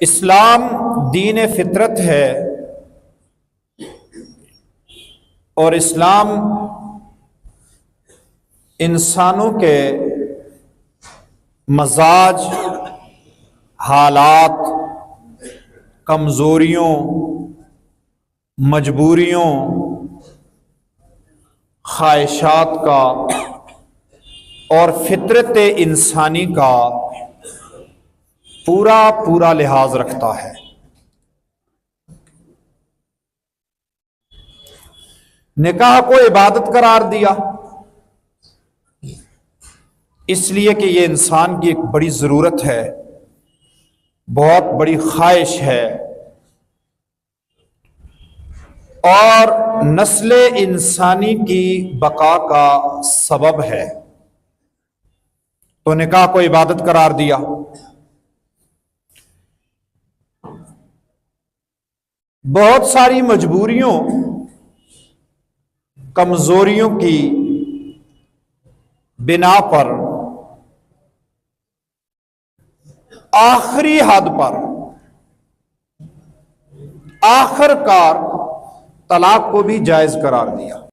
اسلام دین فطرت ہے، اور اسلام انسانوں کے مزاج، حالات، کمزوریوں، مجبوریوں، خواہشات کا اور فطرت انسانی کا پورا لحاظ رکھتا ہے۔ نکاح کو عبادت قرار دیا اس لیے کہ یہ انسان کی ایک بڑی ضرورت ہے، بہت بڑی خواہش ہے، اور نسل انسانی کی بقا کا سبب ہے، تو نکاح کو عبادت قرار دیا۔ بہت ساری مجبوریوں، کمزوریوں کی بنا پر آخری حد پر آخر کار طلاق کو بھی جائز قرار دیا۔